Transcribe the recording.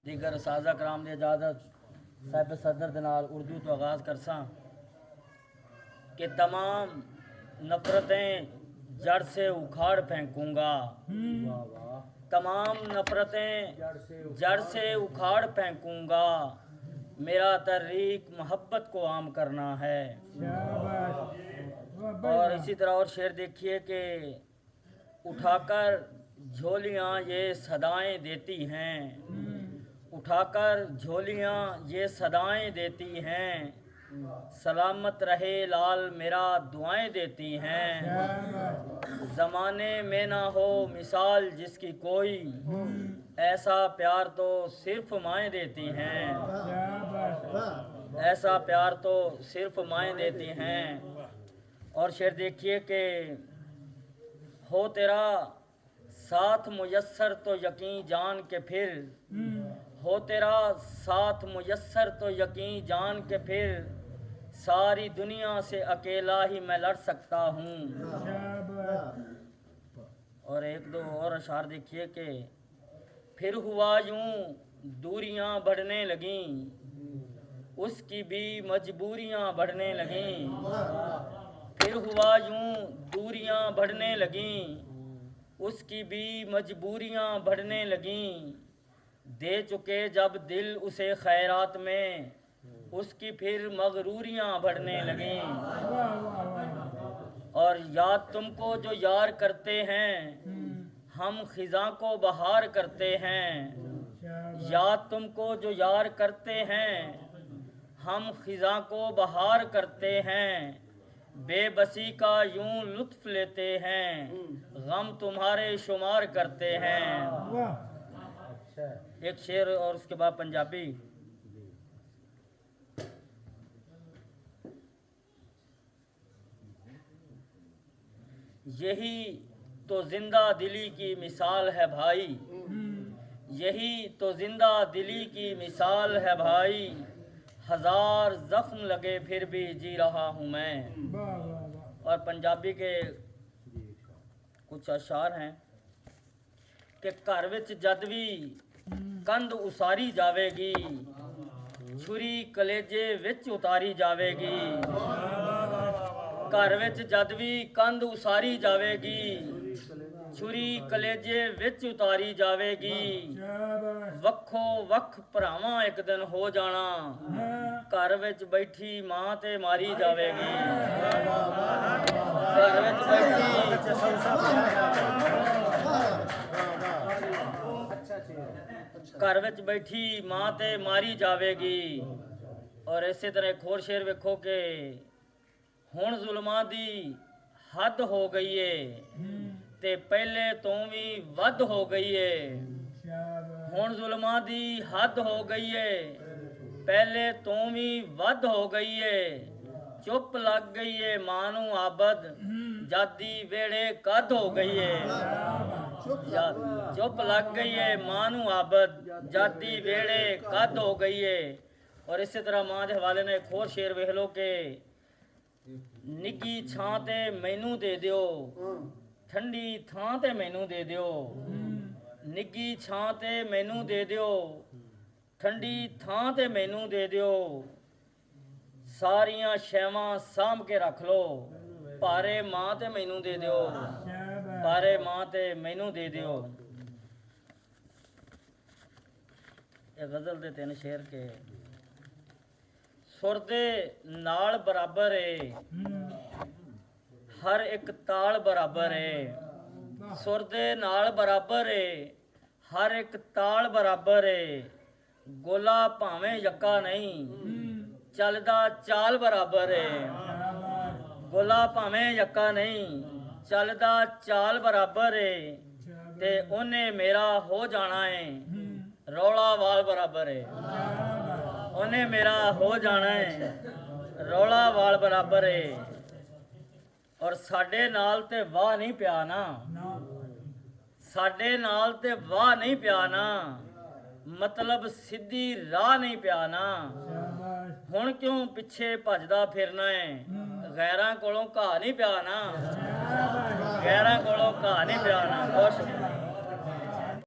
दीगर साजा कराम की इजाज़त साहिब सदर के नाल उर्दू तो आगाज़ करसा कि तमाम नफ़रतें जड़ से उखाड़ फेंकूँगा। तमाम नफ़रतें जड़ से उखाड़ फेंकूँगा। मेरा तहरीक मोहब्बत को आम करना है। और इसी तरह और शेर देखिए कि उठाकर झोलियाँ ये सदाएं देती हैं, उठाकर झोलियाँ ये सदाएं देती हैं, सलामत रहे लाल मेरा दुआएं देती हैं। ज़माने में ना हो मिसाल जिसकी कोई, ऐसा प्यार तो सिर्फ माएँ देती हैं, ऐसा प्यार तो सिर्फ माएँ देती हैं। और शेर देखिए कि हो तेरा साथ मुयस्सर तो यकीन जान के फिर, हो तेरा साथ मुयस्सर तो यकीन जान के फिर, सारी दुनिया से अकेला ही मैं लड़ सकता हूँ। और एक दो और अशार देखिए कि फिर हुआ यूं दूरियां बढ़ने लगीं, उसकी भी मजबूरियां बढ़ने लगीं। फिर हुआ यूं दूरियां बढ़ने लगीं, उसकी भी मजबूरियां बढ़ने लगीं। दे चुके जब दिल उसे खैरात में, उसकी फिर मगरूरियां बढ़ने लगीं। और याद तुमको जो यार करते हैं, हम खिज़ां को बहार करते हैं। याद तुमको जो यार करते हैं, हम खिज़ां को बहार करते हैं। बेबसी का यूं लुत्फ लेते हैं, गम तुम्हारे शुमार करते हैं। एक शेर और उसके बाद पंजाबी। यही तो जिंदा दिली की मिसाल है भाई, यही तो जिंदा दिली की मिसाल है भाई। हजार जख्म लगे फिर भी जी रहा हूँ मैं। और पंजाबी के कुछ अशार हैं कि घर विच जद भी कंध उसारी जावेगी, छुरी कलेजे विच उतारी जावेगी। घर विच जद भी कंध उसारी जावेगी, छुरी कलेजे विच उतारी जावेगी। वक्खो वक्ख भरावां एक दिन हो जाना, घर विच बैठी मां ते मारी जावेगी। घर विच बैठी घर विच बैठी मां ते मारी जावेगी। और इसे तरह एक होर शेर वेखो कि हुण जुल्मां दी हद हो गई है, ते पहले तो भी वध हो गई है। हुण जुल्मां दी हद हो गई है, पहले तो भी वध हो गई है। चुप लग गई है मां नू आबद, जादी वेड़े कद हो गई है। चुप लग गई है मां नू आबद, जादी वेड़े कद हो गई है। और इसी तरह मां के हवाले ने एक होर शेर वेख लो कि निੱਗੀ ਛਾਂ ਤੇ ਮੈਨੂੰ ਦੇ ਦਿਓ, ਠੰਡੀ ਥਾਂ ਤੇ ਮੈਨੂੰ ਦੇ ਦਿਓ। ਨਿੱਗੀ ਛਾਂ ਤੇ ਮੈਨੂੰ ਦੇ ਦਿਓ, ਠੰਡੀ ਥਾਂ ਤੇ ਮੈਨੂੰ ਦੇ ਦਿਓ। ਸਾਰੀਆਂ ਸ਼ੈਵਾਂ ਸਾਂਭ ਕੇ ਰੱਖ ਲਓ, ਭਾਰੇ ਮਾਂ ਤੇ ਮੈਨੂੰ ਦੇ ਦਿਓ, ਭਾਰੇ ਮਾਂ ਤੇ ਮੈਨੂੰ ਦੇ ਦਿਓ। ਇਹ ਗਜ਼ਲ ਦੇ ਤਿੰਨ ਸ਼ੇਰ ਕੇ ਸੁਰ ਦੇ ਨਾਲ ਬਰਾਬਰ ਏ, हर एक ताल बराबर है। सुर दे नाल बराबर है, हर एक ताल बराबर है। गोला भावें यक्का नहीं, चलदा चाल बराबर है। गोला भावें यक्का नहीं, चलदा चाल बराबर है। ते उन्हें मेरा हो जाना है, रौला वाल बराबर है। उन्हें मेरा हो जाना है, रौला वाल बराबर है। और साडे नाल ते वाह नहीं पिया ना, साडे नाल ते वाह नहीं पिया ना, मतलब सीधी राह नहीं पिया ना। हुण क्यों पिछे भजदा फिरना है, गैरां कोलों घा नहीं पिया ना, गैरां कोलों घा नहीं पिया ना। बहुत शुक्रिया।